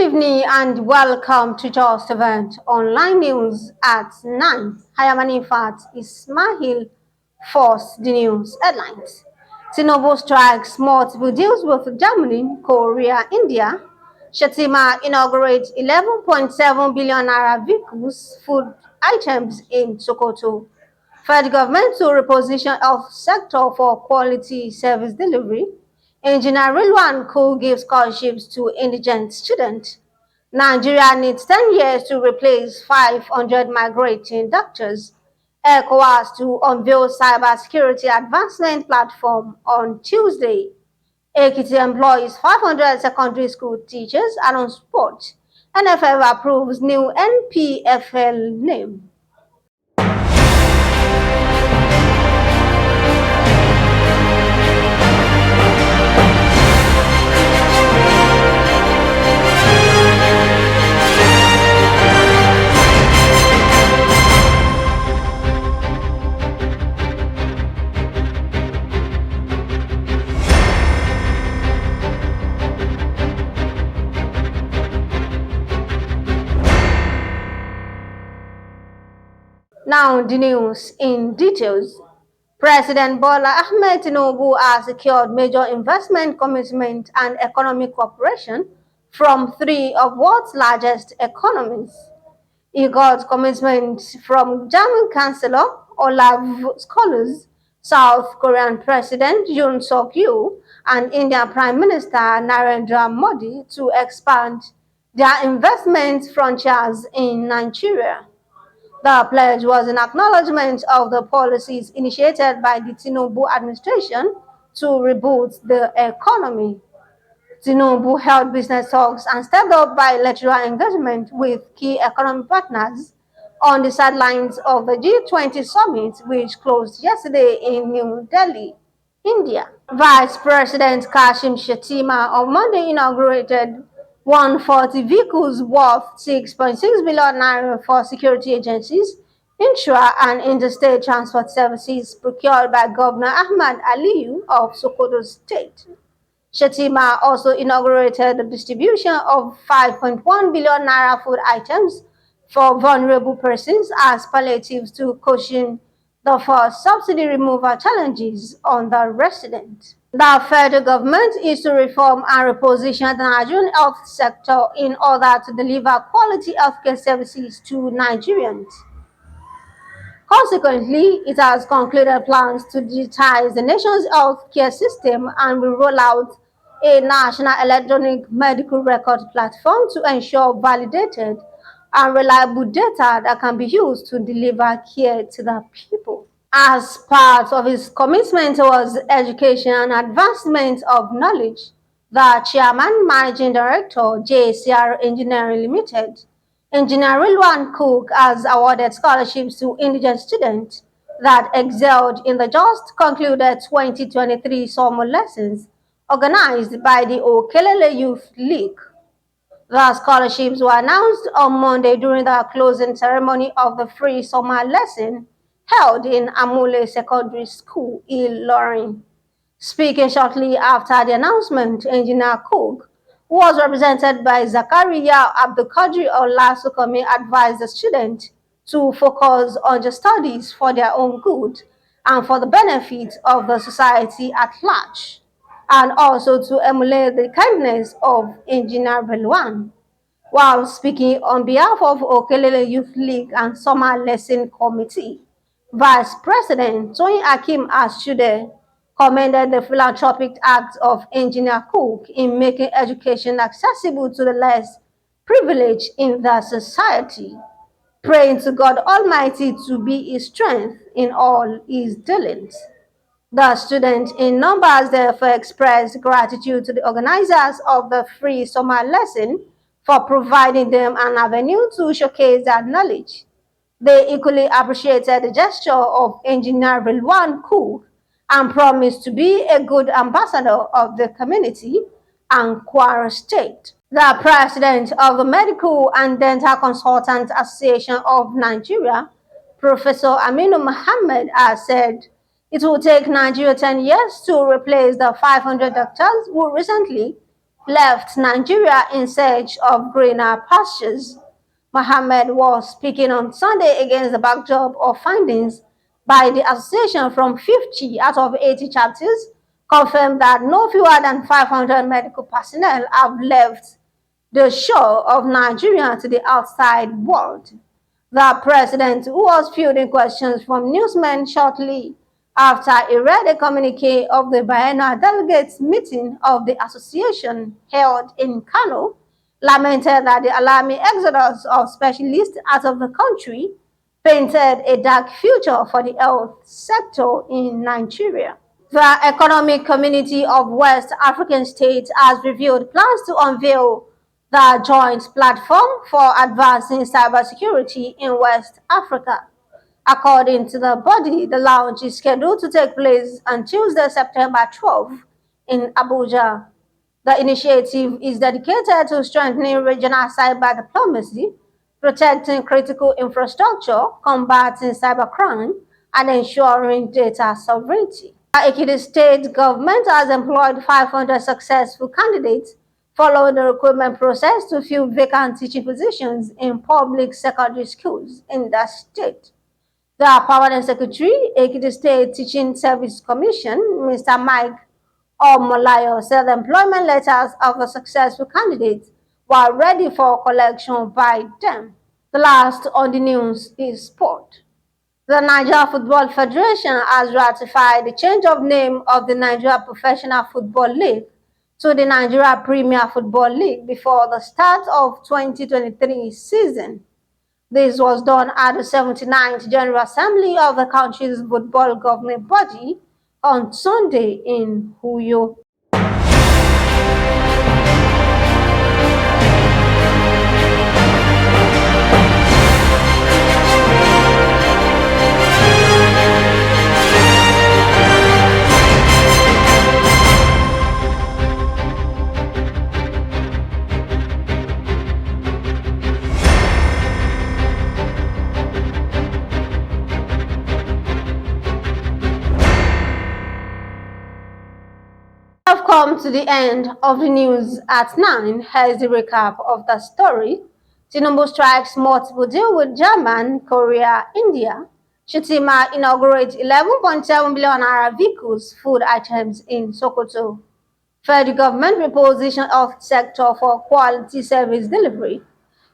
Evening and welcome to Justeventonline News at 9. I am Anifat Ismail. First, the news headlines. Tinubu strikes multiple deals with Germany, Korea, India. Shettima inaugurates 11.7 billion naira vehicles, food items in Sokoto. Federal government to reposition health sector for quality service delivery. Engineer Rilwanu Cook gives scholarships to indigent students. Nigeria needs 10 years to replace 500 migrating doctors. ECOWAS to unveil cybersecurity advancement platform on Tuesday. Ekiti employs 500 secondary school teachers and on sport. NFL approves new NPFL name. Now the news in details. President Bola Ahmed Tinubu has secured major investment commitment and economic cooperation from three of world's largest economies. He got commitment from German Chancellor Olaf Scholz, South Korean President Yoon Suk-yeol, and Indian Prime Minister Narendra Modi to expand their investment frontiers in Nigeria. The pledge was an acknowledgement of the policies initiated by the Tinubu administration to reboot the economy. Tinubu held business talks and stepped up bilateral engagement with key economic partners on the sidelines of the G20 summit, which closed yesterday in New Delhi, India. Vice President Kashim Shettima on Monday inaugurated 140 vehicles worth 6.6 billion naira for security agencies, intra and interstate transport services procured by Governor Ahmad Aliyu of Sokoto State. Shettima also inaugurated the distribution of 5.1 billion naira food items for vulnerable persons as palliatives to cushion the first subsidy removal challenges on the resident. The federal government is to reform and reposition the Nigerian health sector in order to deliver quality healthcare services to Nigerians. Consequently, it has concluded plans to digitize the nation's healthcare system and will roll out a national electronic medical record platform to ensure validated and reliable data that can be used to deliver care to the people. As part of his commitment towards education and advancement of knowledge, the Chairman Managing Director, JCR Engineering Limited, Engineer Rilwanu Cook, has awarded scholarships to indigent students that excelled in the just concluded 2023 summer lessons organized by the Okelele Youth League. The scholarships were announced on Monday during the closing ceremony of the free summer lesson held in Amule Secondary School, Ilorin. Speaking shortly after the announcement, Engineer Cook, who was represented by Zakaria Abdulkadir Olasukami, advised the students to focus on the studies for their own good and for the benefit of the society at large, and also to emulate the kindness of Engineer Rilwanu. While speaking on behalf of Okelele Youth League and Summer Lesson Committee, Vice President Tony Akim Ashude commended the philanthropic act of Engineer Cook in making education accessible to the less privileged in the society, praying to God Almighty to be his strength in all his dealings. The students in numbers therefore expressed gratitude to the organizers of the free summer lesson for providing them an avenue to showcase their knowledge. They equally appreciated the gesture of Engineer Rilwanu Cook and promised to be a good ambassador of the community and Kwara State. The president of the Medical and Dental Consultants Association of Nigeria, Professor Aminu Mohammed, has said it will take Nigeria 10 years to replace the 500 doctors who recently left Nigeria in search of greener pastures. Mohammed was speaking on Sunday against the backdrop of findings by the association from 50 out of 80 chapters confirmed that no fewer than 500 medical personnel have left the shore of Nigeria to the outside world. The president, who was fielding questions from newsmen shortly after he read a communique of the biennial delegates meeting of the association held in Kano, lamented that the alarming exodus of specialists out of the country painted a dark future for the health sector in Nigeria. The Economic Community of West African States has revealed plans to unveil the joint platform for advancing cybersecurity in West Africa. According to the body, the launch is scheduled to take place on Tuesday, September 12 in Abuja. The initiative is dedicated to strengthening regional cyber diplomacy, protecting critical infrastructure, combating cybercrime, and ensuring data sovereignty. The Ekiti state government has employed 500 successful candidates following the recruitment process to fill vacant teaching positions in public secondary schools in that state. The permanent secretary, Ekiti State Teaching Service Commission, Mr. Mike Omolayo, said the employment letters of the successful candidates were ready for collection by them. The last on the news is sport. The Nigeria Football Federation has ratified the change of name of the Nigeria Professional Football League to the Nigeria Premier Football League before the start of 2023 season. This was done at the 79th General Assembly of the country's football governing body on Sunday in Uyo. We have come to the end of the news at 9. Here's the recap of the story. Tinubu strikes multiple deal with Japan, Korea, India. Shettima inaugurates 11.7 billion naira vehicles, food items in Sokoto. Federal government reposition health sector for quality service delivery.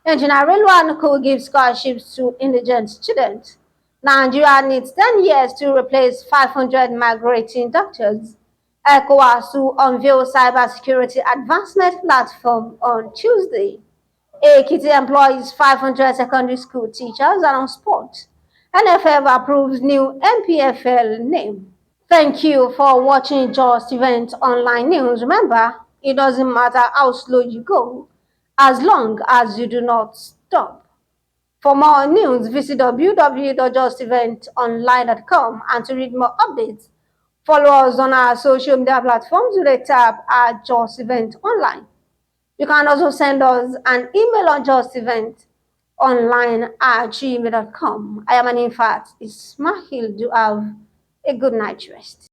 Engineer Rilwanu Cook gives scholarships to indigent students. Nigeria needs 10 years to replace 500 migrating doctors. ECOWAS to unveil cybersecurity advancement platform on Tuesday. Ekiti employs 500 secondary school teachers and on sports. NPFL approves new NPFL name. Thank you for watching Justeventonline News. Remember, it doesn't matter how slow you go, as long as you do not stop. For more news, visit www.justeventonline.com, and to read more updates, follow us on our social media platforms with a tab at Justeventonline. You can also send us an email on justeventonline@gmail.com. I am an infant Ismail. Do have a good night rest.